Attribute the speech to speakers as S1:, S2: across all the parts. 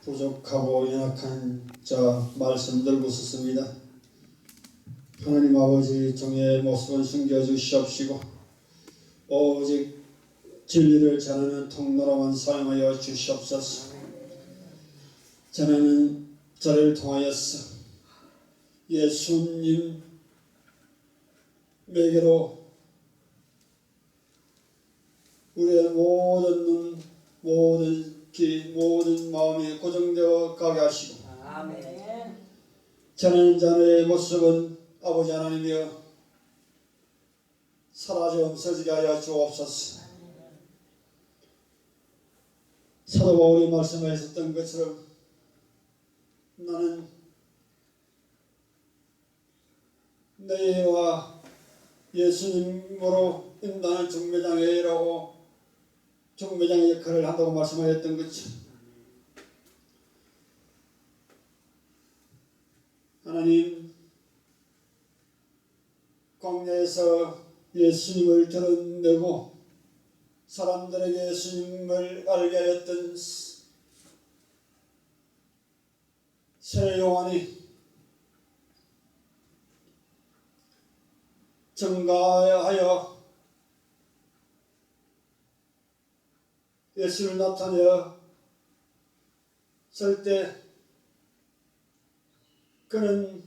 S1: 부족하고 연약한 자 말씀 들고 섰습니다. 하나님 아버지 종의 모습은 숨겨주시옵시고 오직 진리를 전하는 통로로만 사용하여 주시옵소서. 전하는 저를 통하여서 예수님 에게로 우리의 모든 눈, 모든 귀, 모든 마음이 고정되어 가게 하시고
S2: 아멘.
S1: 전하는 자의 모습은 아버지 하나님이여 사라져 없어지게 하여 주옵소서. 사도 바울이 말씀하셨던 것처럼 나는 너희와 예수님으로 인도하는 중매장에 일하고 중매장의 역할을 한다고 말씀하셨던 것처럼 하나님 광야에서 예수님을 드러내고 사람들에게 예수님을 알게 하였던 새 요한이 증가하여 예수를 나타내어 설 때 그는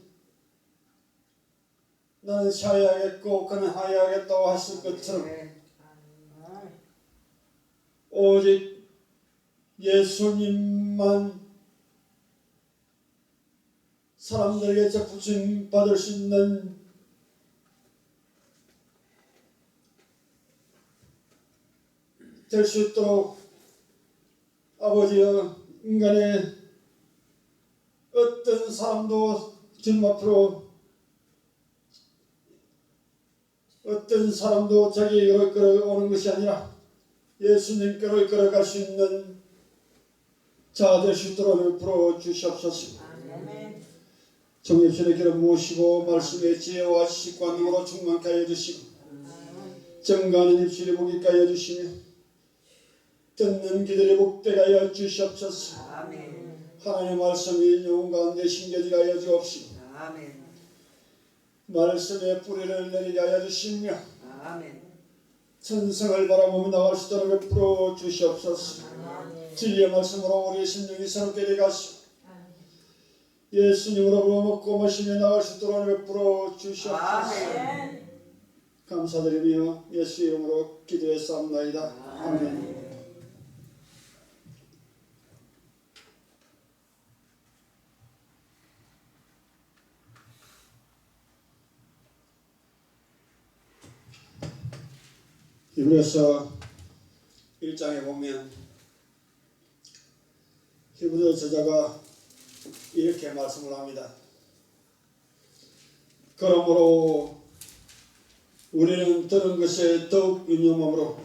S1: 나는 샤야하겠고 그는 하야하겠다고 하실 것처럼 오직 예수님만 사람들에게 부심 받을 수 있는 될 수 있도록 아버지여 인간의 어떤 사람도 주님 앞으로 어떤 사람도 자기에게로 끌어오는 것이 아니라 예수님께로 끌어갈 수 있는 자 될 수 있도록 풀어주시옵소서. 정립신의 길을 모시고 말씀의 지혜와 지식과 능으로 충만케 하여 주시고 정가하는 입술이 복있게 하여 주시며 듣는 귀들이 복되게 하여 주시옵소서. 하나님의 말씀이 영혼 가운데 심겨지게 하여 주옵시고 말씀의 뿌리를 내리게 하여 주시며 천성을 바라보며 나갈 수 있도록 베풀어 주시옵소서. 진리의 말씀으로 우리의 심령이 새롭게 되게 하시고 예수님으로 먹고 마시며 나갈 수 있도록 베풀어 주시옵소서. 감사드리며 예수 이름으로 기도했사옵나이다. 아멘. 히브리서 1장에 보면 히브리 저자가 이렇게 말씀을 합니다. 그러므로 우리는 들은 것에 더욱 유념함으로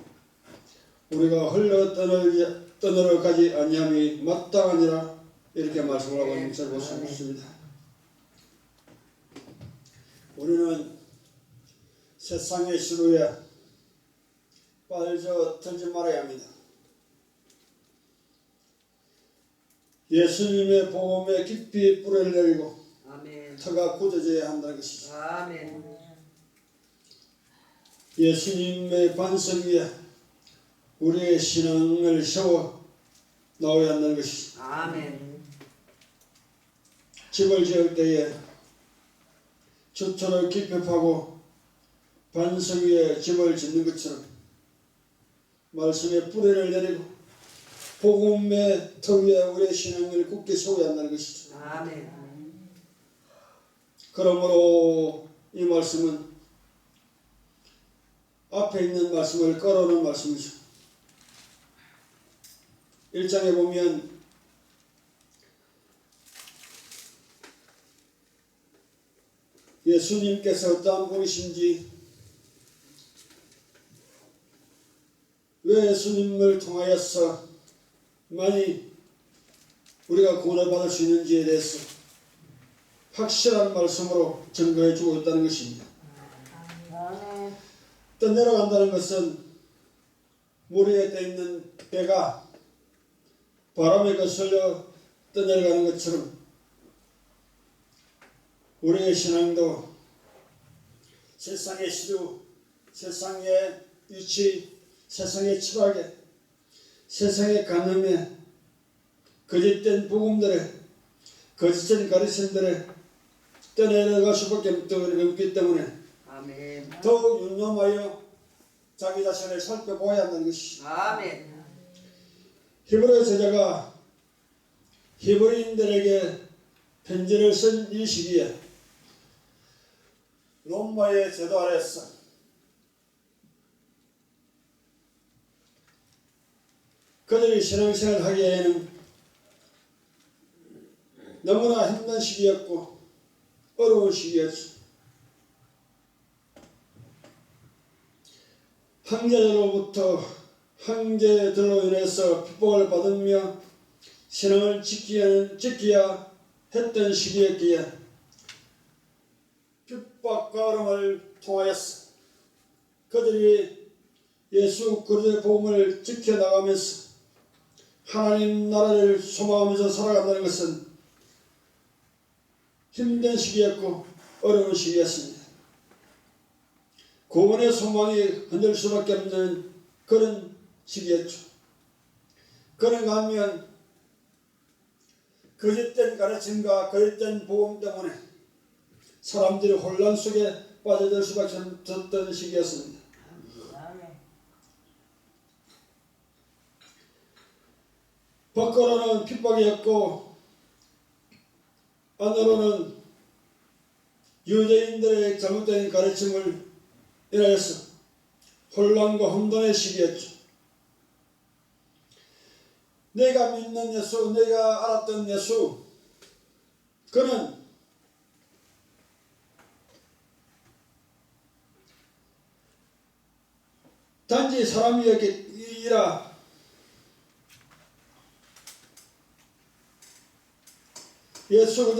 S1: 우리가 흘러 떠내려 가지 아니함이 마땅하니라 이렇게 말씀을 하고 있는 것을 볼 수 있습니다. 우리는 세상의 시루에 빠져들지 말아야 합니다. 예수님의 복음에 깊이 뿌리를 내리고 터가 굳어져야 한다는 것이죠. 예수님의 반석 위에 우리의 신앙을 세워 나와야 한다는 것이죠. 집을 지을 때에 주토를 깊이 파고 반석 위에 집을 짓는 것처럼 말씀의 뿌리를 내리고 복음의 터 위에 우리의 신앙을 굳게 세워야 한다는 것이죠. 그러므로 이 말씀은 앞에 있는 말씀을 끌어오는 말씀이죠. 1장에 보면 예수님께서 어떠한 분이신지 왜 예수님을 통하여서 많이 우리가 구원을 받을 수 있는지에 대해서 확실한 말씀으로 증거해 주고 있다는 것입니다. 떠내려간다는 것은 물 위에 떠 있는 배가 바람에 거슬려 떠내려가는 것처럼 우리의 신앙도 세상의 시도, 세상의 위치, 세상의 철학에, 세상의 간음에, 거짓된 복음들에, 거짓된 가르침들에 떠내려갈 수밖에 없기 때문에
S2: 아멘.
S1: 더욱 윤념하여 자기 자신을 살펴보아야 한다는 것이죠.
S2: 아멘.
S1: 히브리 저자가 히브리인들에게 편지를 쓴 이 시기에 로마의 제도 아래서 그들이 신앙생활을 하기에는 너무나 힘든 시기였고 어려운 시기였죠. 형제들로 인해서 핍박을 받으며 신앙을 지켜야 했던 시기였기에 핍박과 어려움을 통하여서 그들이 예수 그리스도의 복음을 지켜나가면서 하나님 나라를 소망하면서 살아간다는 것은 힘든 시기였고 어려운 시기였습니다. 구원의 소망이 흔들 수밖에 없는 그런 시기였죠. 그런가 하면 거짓된 가르침과 거짓된 복음 때문에 사람들이 혼란 속에 빠져들 수밖에 없었던 시기였습니다. 밖으로는 핍박이었고 안으로는 유대인들의 잘못된 가르침을 인하여서 혼란과 혼돈의 시기였죠. 내가 믿는 예수, 내가 알았던 예수, 그는 단지 사람이었기라 예수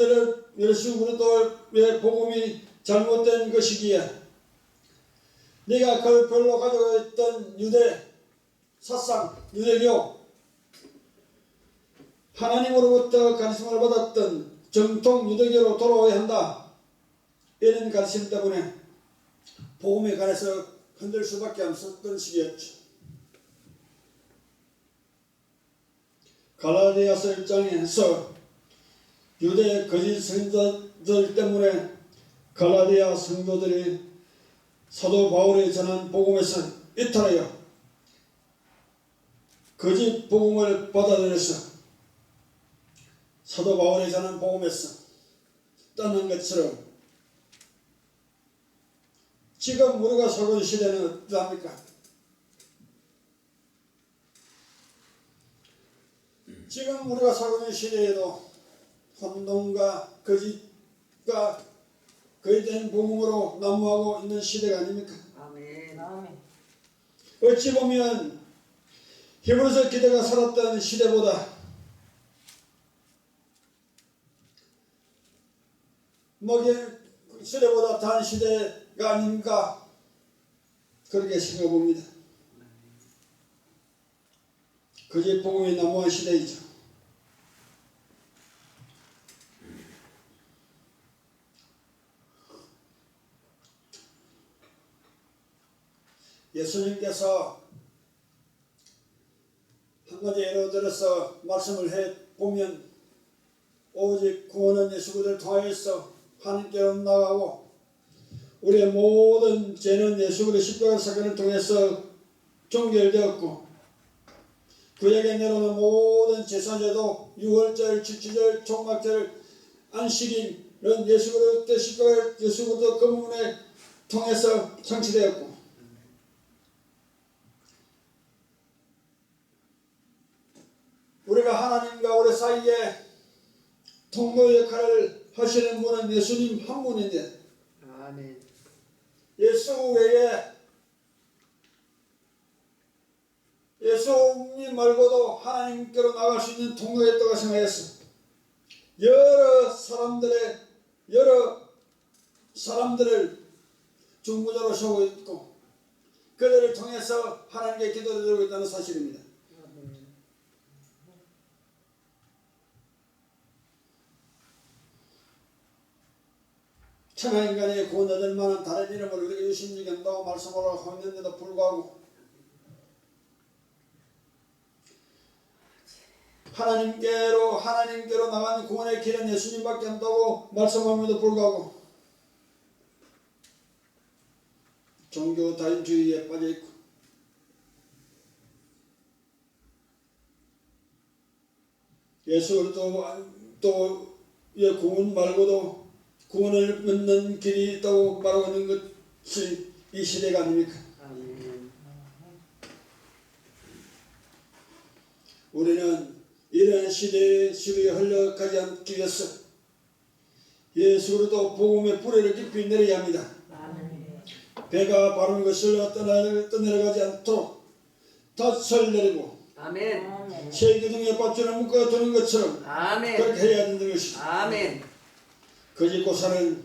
S1: 그리스도의 복음이 잘못된 것이기에 내가 그걸 별로 가지고 있던 유대 사상, 유대교, 하나님으로부터 가르침을 받았던 정통 유대교로 돌아와야 한다. 이런 가르침 때문에 복음에 관해서 흔들 수밖에 없었던 시기였죠. 갈라디아서 1장에서 유대 거짓 성도들 때문에 갈라디아 성도들이 사도 바울이 전한 복음에서 이탈하여 거짓 복음을 받아들여서 사도 바울이 전한 복음에서 떠난 것처럼 지금 우리가 살고 있는 시대는 어떠합니까? 지금 우리가 살고 있는 시대에도 혼돈과 거짓과 거짓된 복음으로 난무하고 있는 시대가 아닙니까?
S2: 아멘.
S1: 어찌 보면 히브리서 기대가 살았던 시대보다 시대보다 다른 시대가 아닌가 그렇게 생각해 봅니다. 거짓 복음이 난무한 시대이죠. 예수님께서 한 가지 예로 들어서 말씀을 해보면 오직 구원은 예수 그리스도를 통하여서 하나님께로 나가고 우리의 모든 죄는 예수 그리스도의 십자가 사건을 통해서 종결되었고 그에게 내려오는 모든 제사제도 유월절, 축지절, 종막절, 안식일은 예수 그리스도의 십자가 예수 그리스도 금문에 통해서 성취되었고 우리가 하나님과 우리 사이에 통로 역할을 하시는 분은 예수님 한 분인데
S2: 아멘.
S1: 예수 외에 예수님 말고도 하나님께로 나갈 수 있는 통로가 있다고 생각했어. 여러 사람들을 중보자로 세우고 있고 그들을 통해서 하나님께 기도드리고 있다는 사실입니다. 천하인간이 구원받을 만한 다른 이름을 우리에게 주신 적이 없다고 말씀을 하고 있는데도 불구하고 하나님께로 나간 구원의 길은 예수님밖에 없다고 말씀함에도 불구하고 종교 다인주의에 빠져있고 예수 또 구원 말고도 구원을 얻는 길이 있다고 말하고 있는 것이 이 시대가 아닙니까?
S2: 아멘.
S1: 우리는 이런 시대의 시류에 흘러가지 않기 위해서 예수 그리스도 복음의 뿌리를 깊이 내려야 합니다.
S2: 아멘.
S1: 배가 바른 것을 떠내려가지 않도록 덫을 내리고
S2: 아멘.
S1: 새 기둥에 밧줄을 묶어두는 것처럼
S2: 아멘.
S1: 그렇게 해야 된다는 것이죠.
S2: 아멘.
S1: 거짓 고사는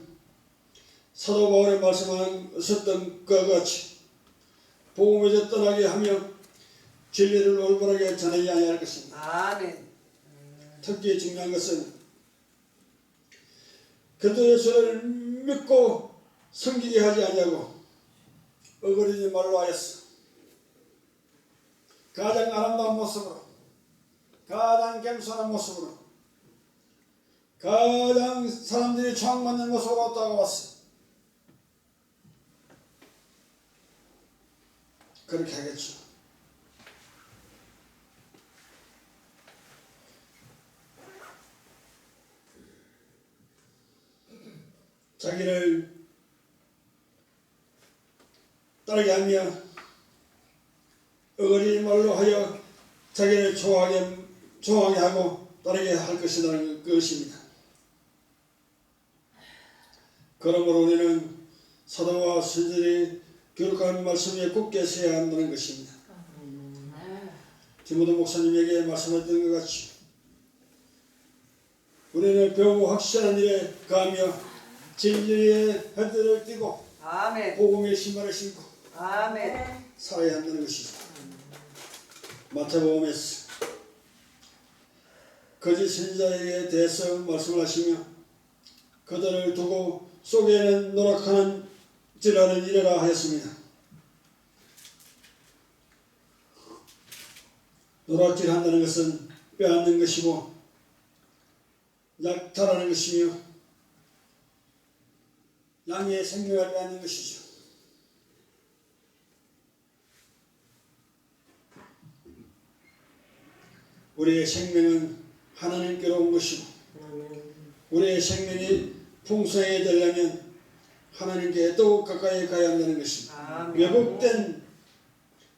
S1: 사도 바울의 말씀하셨던 것과 같이 복음에서 떠나게 하며 진리를 올바르게 전하지 아니할 것입니다.
S2: 아멘.
S1: 특히 중요한 것은 그리스도 예수를 믿고 섬기게 하지 아니하고 어거리지 말로 하였어. 가장 아름다운 모습으로, 가장 겸손한 모습으로, 가장 사람들이 총망받는 모습으로 다가왔어. 그렇게 하겠죠. 자기를 따르게 하며 어거리 말로 하여 자기를 좋아하게 하고 따르게 할 것이라는 것입니다. 그러므로 우리는 사도와 선생들이 교육한 말씀에 굳게 서야 한다는 것입니다. 디모데 목사님에게 말씀했던 것 같이 우리는 배우고 확실한 일에 가하며 진리의 헤드를 띠고
S2: 아멘.
S1: 복음의 신발을 신고
S2: 아멘.
S1: 살아야 한다는 것이죠. 마태복음에서 거짓 선지자에게 대해서 말씀을 하시며 그들을 두고 속에는 노력하는 지라는 일이라 하였습니다. 노략질한다는 것은 빼앗는 것이고 약탈하는 것이며 양의 생명을 빼앗는 것이죠. 우리의 생명은 하나님께로 온 것이고 우리의 생명이 풍성하게 되려면 하나님께 더욱 가까이 가야 한다는 것입니다. 왜곡된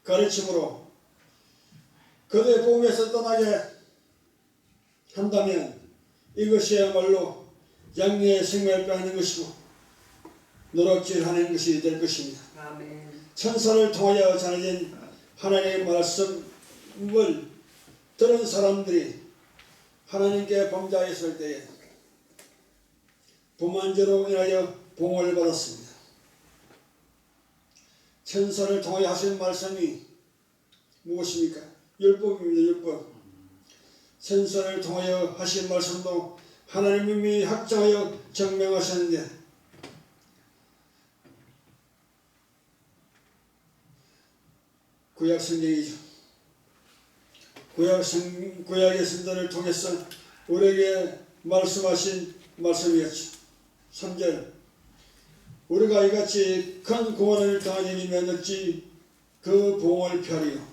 S1: 가르침으로 그들의 복음에서 떠나게 한다면 이것이야말로 양의 생명을 빼앗는 것이고 노략질하는 것이 될 것입니다.
S2: 아멘.
S1: 천사를 통하여 전해진 하나님의 말씀을 들은 사람들이 하나님께 범죄하였을 때에 범한죄로 인하여 봉을 받았습니다. 천사를 통하여 하신 말씀이 무엇입니까? 율법입니다. 율법. 천사를 통하여 하신 말씀도 하나님이 확정하여 증명하셨는데 구약 성경이죠. 구약의 선자를 통해서 우리에게 말씀하신 말씀이었죠. 3절 우리가 이같이 큰 구원을 당하니면 어찌 그 봉을 펴리요.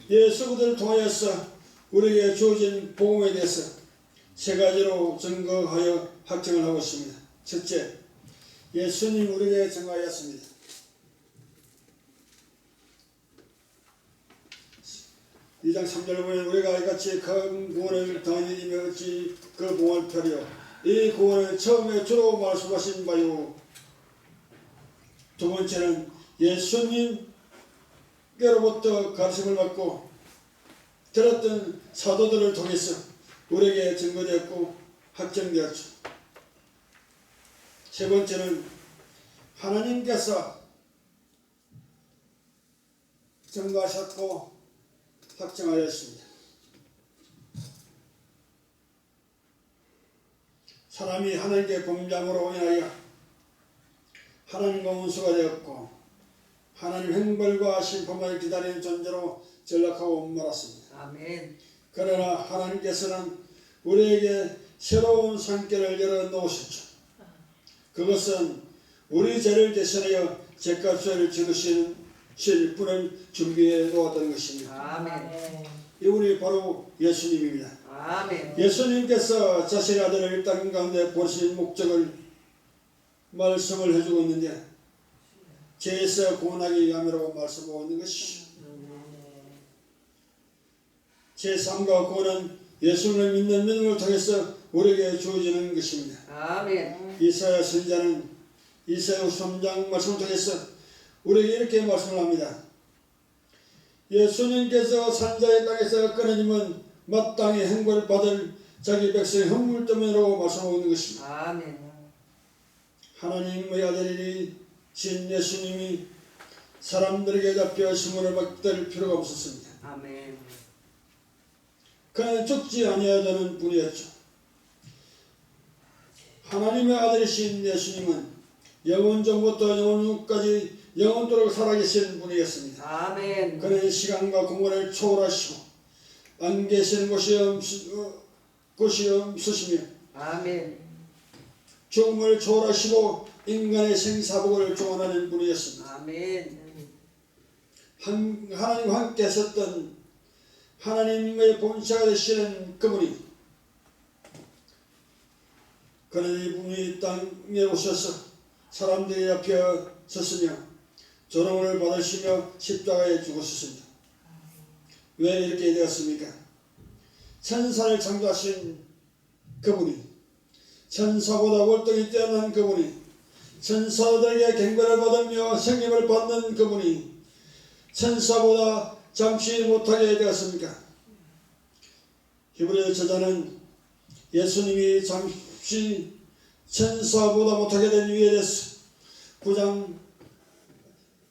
S1: 예수 그들을 통하여서 우리에게 주어진 복음에 대해서 세 가지로 증거하여 확증을 하고 있습니다. 첫째, 예수님 우리에게 증거하였습니다. 2장 3절 보면 우리가 이같이 큰 구원을 당하니면 어찌 그 봉을 펴리요. 이 구원은 처음에 주로 말씀하신 바요. 두 번째는 예수님께로부터 가르침을 받고 들었던 사도들을 통해서 우리에게 증거되었고 확정되었죠. 세 번째는 하나님께서 증거하셨고 확정하였습니다. 사람이 하나님께 범죄함으로 인하여 하나님과 원수가 되었고 하나님 형벌과 심판을 기다리는 존재로 전락하고 말았습니다.
S2: 아멘.
S1: 그러나 하나님께서는 우리에게 새로운 산길을 열어놓으셨죠. 그것은 우리 죄를 대신하여 죄값을 지르신 분을 준비해 놓았던 것입니다.
S2: 아멘.
S1: 이분이 바로 예수님입니다.
S2: 아멘.
S1: 예수님께서 자신의 아들을 이 땅 가운데 보내신 목적을 말씀을 해주고 있는데 죄에서 구원하기 위함이라고 말씀하고 있는 것이죠. 제3과 구원은 예수를 믿는 믿음을 통해서 우리에게 주어지는 것입니다.
S2: 아멘.
S1: 이사야 선지자는 이사야 3장 말씀을 통해서 우리에게 이렇게 말씀을 합니다. 예수님께서 산자의 땅에서 끊어지면 마땅히 형벌을 받을 자기 백성의 허물 때문이라고 말씀하고 있는 것입니다.
S2: 아멘.
S1: 하나님의 아들이신 예수님이 사람들에게 잡혀 시문을 받을 필요가 없었습니다.
S2: 아멘.
S1: 그는 죽지 아니해야 되는 분이었죠. 하나님의 아들이신 예수님은 영원 전부터 영원 후까지 영원토록 살아계신 분이었습니다.
S2: 아멘.
S1: 그는 시간과 공간을 초월하시고 안 계시는 곳이 없으시며
S2: 아멘.
S1: 죽음을 초월하시고 인간의 생사복을 조언하는 분이었습니다.
S2: 아멘.
S1: 하나님과 함께 했었던 하나님의 본체가 되시는 그분이 그는 이분이 땅에 오셔서 사람들이 앞에 섰으며 조롱을 받으시며 십자가에 죽으셨습니다. 왜 이렇게 되었습니까? 천사를 창조하신 그분이 천사보다 월등히 뛰어난 그분이 천사들에게 경배를 받으며 생명을 받는 그분이 천사보다 잠시 못하게 되었습니까? 히브리 저자는 예수님이 잠시 천사보다 못하게 된 이유에 대해서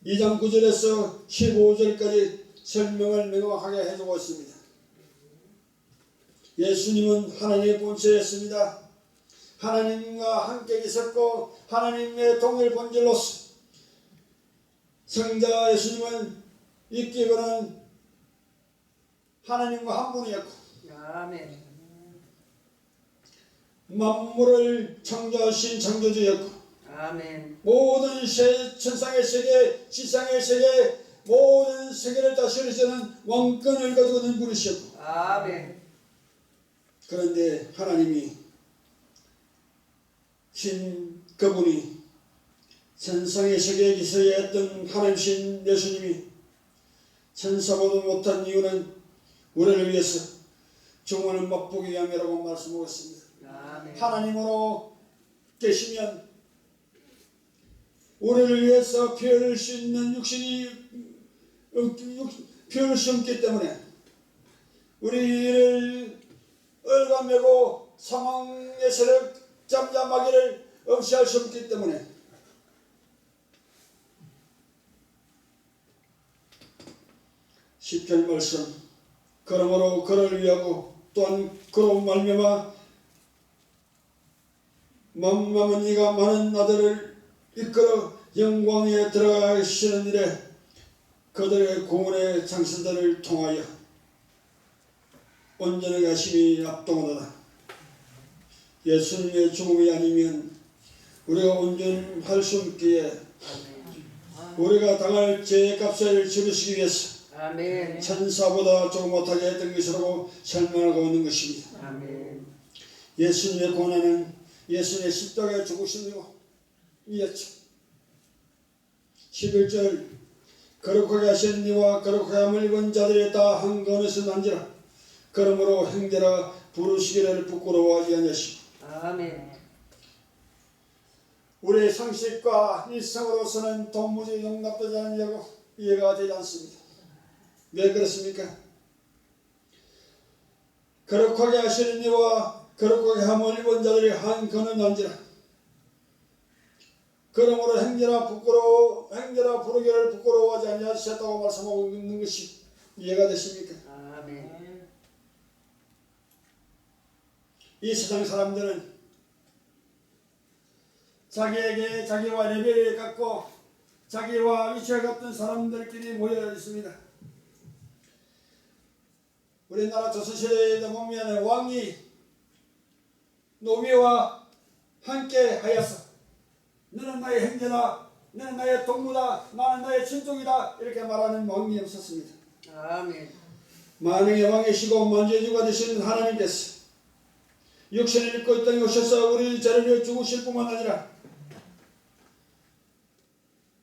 S1: 2장 9절에서 15절까지 설명을 명확하게 해주고 있습니다. 예수님은 하나님의 본체였습니다. 하나님과 함께 계셨고 하나님의 동일 본질로서 성자 예수님은 입기고는 하나님과 한 분이었고
S2: 아멘.
S1: 만물을 창조하신 창조주였고
S2: 아멘.
S1: 모든 천상의 세계, 지상의 세계, 모든 세계를 다스리시는 왕권을 가지고 있는 분이셨고
S2: 아멘.
S1: 그런데 하나님이 신 그분이 천상의 세계에 계셔야 했던 하나님신 예수님이 천사보다 못한 이유는 우리를 위해서 죽음을 맛보기 위함이라고 말씀하고 있습니다.
S2: 아멘.
S1: 하나님으로 계시면 우리를 위해서 피 흘릴 수 있는 육신이 피 흘릴 수 없기 때문에 우리를 얼감매고 사망의 세력 잠잠하기를 없이 할 수 없기 때문에 십절 말씀 그러므로 그를 위하고 또한 그로 말미암아 만남은 이가 많은 아들을 이끌어 영광에 들어가시는 일에 그들의 구원의 장세들을 통하여 온전히 가심이 압도하다. 예수님의 죽음이 아니면 우리가 온전할 수 없기에 우리가 당할 죄의 값을 치르시기 위해서
S2: 아멘.
S1: 천사보다 조금 못하게 했던 것이라고 설명하고 있는 것입니다.
S2: 아멘.
S1: 예수님의 고난은 예수님의 십자가에 죽으심이었죠. 11절 거룩하게 하신 이와 거룩하게 함을 입은 자들이 다 한 건에서 난지라 그러므로 형제라 부르시기를 부끄러워하지 않으시고
S2: 아멘.
S1: 우리의 상식과 일상으로서는 도무지 용납되지 않으려고 이해가 되지 않습니다. 왜 그렇습니까? 거룩하게 하시는 이와 거룩하게 함을 입은 자들이 한 건은 난지라 그러므로 행제라 부르기를 부끄러워하지 아니하셨다고 말씀하고 있는 것이 이해가 되십니까?
S2: 아멘.
S1: 이 세상 사람들은 자기에게 자기와 레벨에 갖고 자기와 위치가 같은 사람들끼리 모여 있습니다. 우리나라 조선시대에 보면 왕이 노비와 함께 하여서 너는 나의 형제다, 너는 나의 동무다, 나는 나의 친족이다 이렇게 말하는 왕이 없었습니다.
S2: 아멘.
S1: 만왕의 왕이시고 만주주가 되시는 하나님께서 육신을 입고 이 땅에 오셔서 우리 죄를 죽으실 뿐만 아니라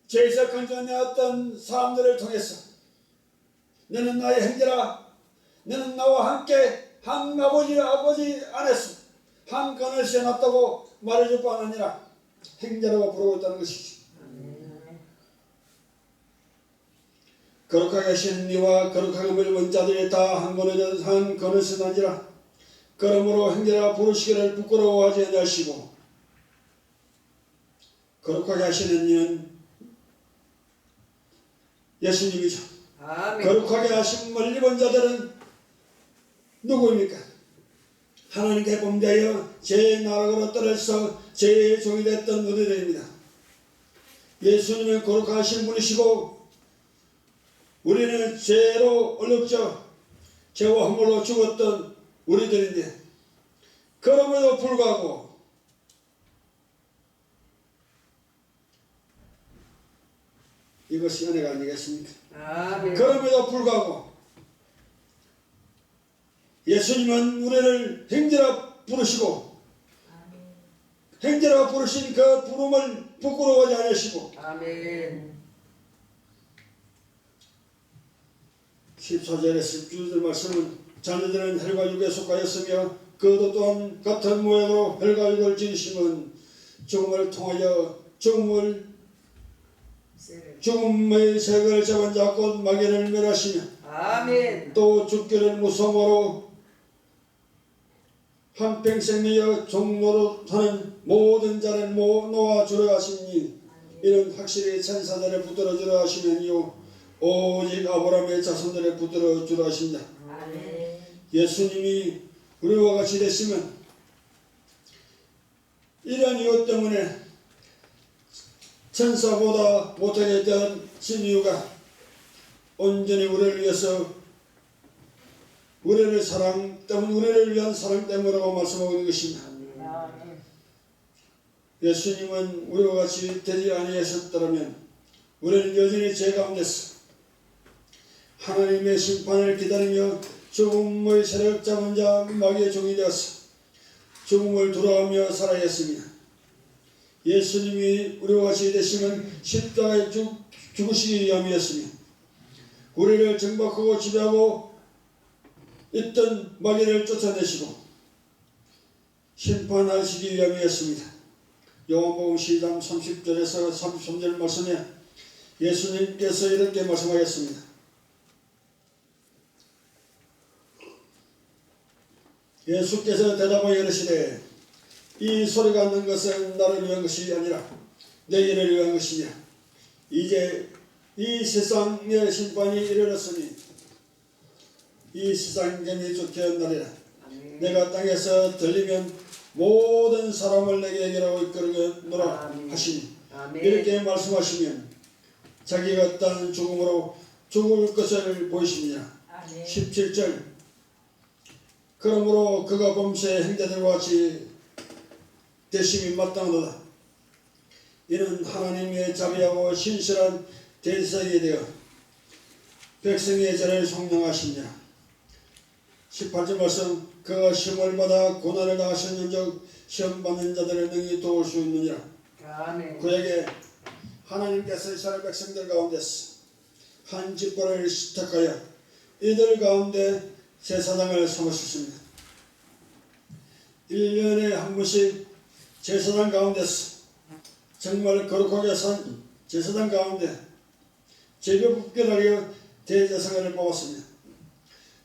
S1: 제사kan 전에 어떤 사람들을 통해서 너는 나의 형제라, 너는 나와 함께 한 아버지 안에서 한 건을 씌어놨다고 말해줄 뿐 아니라 형제라고 부르고 있다는 것이지. 거룩하게 하신 이와 거룩하게 물은 자들이 다 한 건을 씌어난지라. 그러므로 형제라 부르시기를 부끄러워하지 아니하시고 거룩하게 하시는 이는 예수님이죠.
S2: 아멘.
S1: 거룩하게 하신 멀리 본 자들은 누구입니까? 하나님께 범죄하여 죄의 나락으로 떨어져서 죄의 종이 됐던 우리들입니다. 예수님은 거룩하신 분이시고 우리는 죄로 얼룩져 죄와 허물로 죽었던 우리들인데 그럼에도 불구하고 이것이 은혜가 아니겠습니까?
S2: 아멘.
S1: 그럼에도 불구하고 예수님은 우리를 형제라 부르시고 형제라 부르신 그 부름을 부끄러워하지 않으시고
S2: 아멘.
S1: 14절에 10주들 말씀은 자녀들은 혈과 육에 속하였으며 그도 또한 같은 모양으로 혈과 육을 지니심은 죽음을 통하여 죽음의 색을 잡은 자 곧 마귀를 멸하시며
S2: 아멘.
S1: 또 죽기를 무서움으로 한평생 내어 종노릇하는 모든 자를 놓아주려 하시니 이는 확실히 천사들을 붙들어 주려 하시면이요 오직 아브라함의 자손들을 붙들어 주려 하십니다.
S2: 아멘.
S1: 예수님이 우리와 같이 되시면 이런 이유 때문에 천사보다 못하게 되신 이유가 온전히 우리를 위해서 우리를 위한 사랑 때문이라고 말씀하고 있는 것입니다. 예수님은 우리와 같이 되지 아니하셨더라면 우리는 여전히 죄 가운데서 하나님의 심판을 기다리며 죽음의 세력 잡은 자 마귀의 종이 되어서 죽음을 두려워하며 살아야 했습니다. 예수님이 우리와 같이 되시면 십자가에 죽으시기 위함이었으며 우리를 정박하고 지배하고 있던 마귀를 쫓아내시고 심판하시기 위함이었습니다. 요한복음 10장 30절에서 33절 말씀에 예수님께서 이렇게 말씀하셨습니다. 예수께서 대답하여 이르시되 이 소리가 나는 것은 나를 위한 것이 아니라 너희를 위한 것이냐. 이제 이 세상의 심판이 이르렀으니 이 세상경이 쫓겨나리라. 내가 땅에서 들리면 모든 사람을 내게로 이끌어노라 하시니 이렇게 말씀하시면 자기가 땅 죽음으로 죽을 것을 보이십니다. 17절 그러므로 그가 범죄 행자들과 같이 되심이 마땅하도다. 이는 하나님의 자비하고 신실한 대적이 되어 백성의 죄를 속량하시냐. 18절 말씀 그가 시험을 받아 고난을 당하셨는즉 시험 받는 자들을 능히 도울 수 있느니라.
S2: 아멘.
S1: 그에게 하나님께서 이스라엘 백성들 가운데서 한 지파를 택하여 이들 가운데 제사장을 삼으셨습니다. 1년에 한 번씩 제사장 가운데서 정말 거룩하게 산 제사장 가운데 제비뽑기를 대제사장을 뽑았습니다.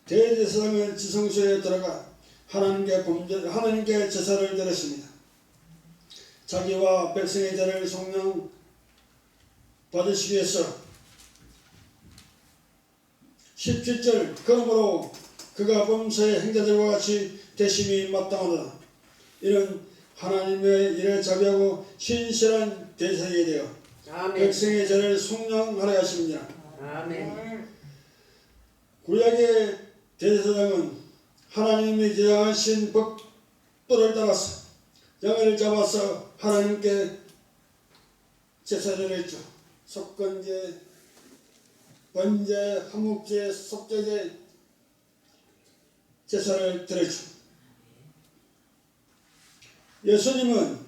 S1: 대제사장은 지성소에 들어가 하나님께 제사를 드렸습니다. 자기와 백성의 죄를 속량 받으시기 위해서 17절 그러므로 그가 범죄의 행자들과 같이 되심이 마땅하다. 이는 하나님의 일에 자비하고 신실한 대상이 되어
S2: 아멘.
S1: 백성의 죄를 속량하려 하십니다.
S2: 아멘.
S1: 구약의 대제사장은 하나님이 제정하신 법도를 따라서 양을 잡아서 하나님께 제사를 했죠. 속건제, 번제, 화목제, 속죄제 제사를 드렸죠. 예수님은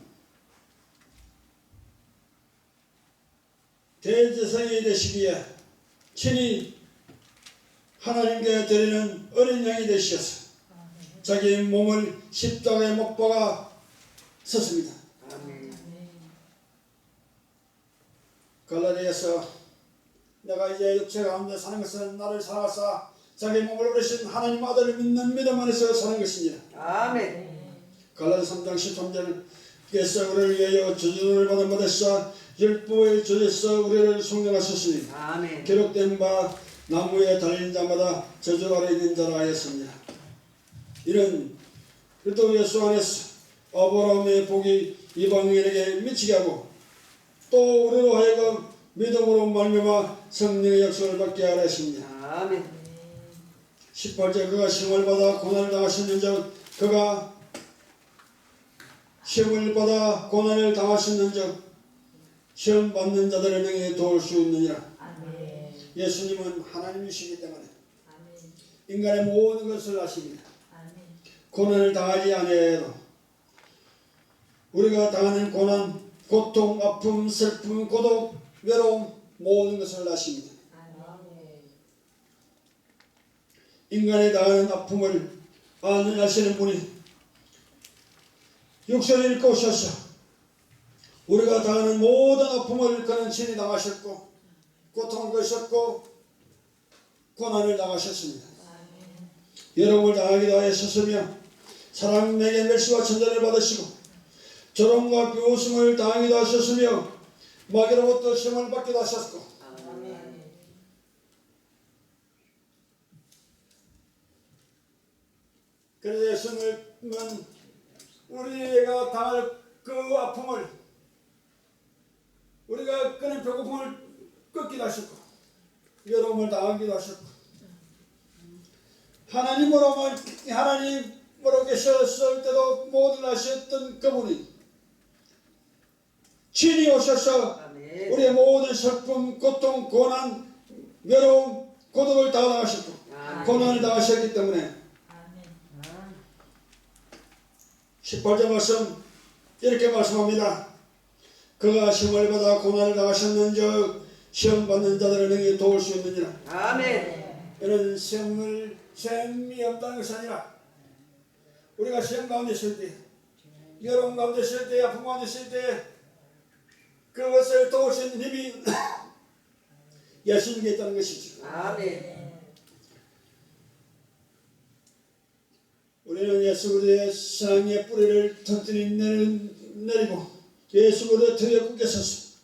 S1: 대제사장이 되시기에 친히 하나님께 드리는 어린 양이 되셔서 자기 몸을 십자가에 못 박아 섰습니다.
S2: 아멘.
S1: 갈라디아서 내가 이제 육체 가운데 사는 것은 나를 사랑하사 자기 몸을 버리신 하나님 아들을 믿는 믿음 안에서 사는 것입니다.
S2: 아멘.
S1: 갈라디아 3장 13절께서 우리를 위하여 저주를 받은 받으사 율법의 저주에서 우리를 속량하셨으니
S2: 아멘.
S1: 기록된 바 나무에 달린 자마다 저주 아래 있는 자라 하였습니다. 이는 그리스도 예수 안에서 아브라함의 복이 이방인에게 미치게 하고 또 우리로 하여금 믿음으로 말미암아 성령의 약속을 받게 하려 하십니다.
S2: 아멘.
S1: 18절 그가 시험을 받아 고난을 당하셨는즉 그가 시험을 받아 고난을 당하셨는즉 시험 받는 자들을 능히 도울 수 있느니라. 예수님은 하나님이시기 때문에 인간의 모든 것을 아십니다. 고난을 당하지 아니해도 우리가 당하는 고난, 고통, 아픔, 슬픔, 고독, 외로움 모든 것을 아십니다. 인간이 당하는 아픔을 아시는 분이 육신을 잃고 오셔서 우리가 당하는 모든 아픔을 그는 친히 당하셨고 고통을 거셨고 고난을 당하셨습니다. 여러분을 당하기도 하셨으며 사람에게 멸시와 천대를 받으시고 조롱과 비웃음을 당하기도 하셨으며 마귀로부터 시험을 받기도 하셨고 그래서 예수님은 우리가 당할 그 아픔을 우리가 끄는 배고픔을 꺾기도 하셨고 외로움을 당하기도 하셨고 하나님으로 계셨을 때도 모든 아셨던 그분이 친히 오셔서
S2: 아멘.
S1: 우리의 모든 슬픔, 고통, 고난, 외로움, 고독을 다 당하셨고
S2: 아멘.
S1: 고난을 당하셨기 때문에 18절 말씀 이렇게 말씀합니다. 그가 시험을 받아 고난을 당하셨는즉 시험 받는 자들을 능히 도울 수 있느니라.
S2: 아멘.
S1: 이는 시험이 없다는 것이 아니라 우리가 시험 가운데 있을 때 외로움 가운데 있을 때 아픔 가운데 있을 때 그것을 도울 수 있는 힘이 예수님께 있다는 것이죠.
S2: 아멘.
S1: 우리는 예수 그리스도의 신앙의 뿌리를 튼튼히 내리고 예수 그리스도의 등에 굳게 서서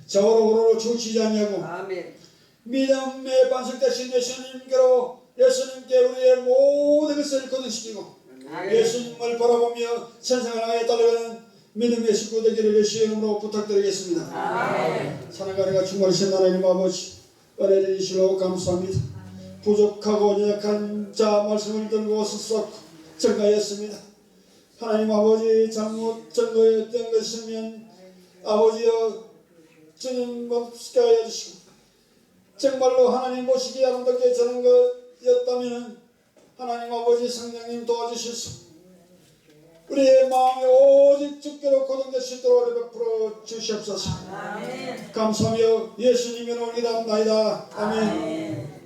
S1: 좌우로 우로로 치우치지 않냐고
S2: 아멘.
S1: 믿음의 반석 되신 예수님께로 예수님께 우리의 모든 것을 거듭시키고 예수님을 바라보며 천상을 향해 달려가는 믿음의 식구 되기를 예수의 이름으로 부탁드리겠습니다.
S2: 아멘.
S1: 사랑하니가 충만하신 하나님 아버지 은혜를 주시고 감사합니다. 부족하고 연약한 자 말씀을 들고 서서 증거했습니다. 하나님 아버지 잘못 증거했던 것이면 아버지여 주님 멈추게 하여 주시고 정말로 하나님 모시기 아름답게 저는 것이었다면 하나님 아버지 성령님 도와주셔서 우리의 마음이 오직 주께로 고정될 수 있도록 우리 베풀어 주시옵소서.
S2: 아멘.
S1: 감사하며 예수님의 이름으로 기도합니다. 아멘.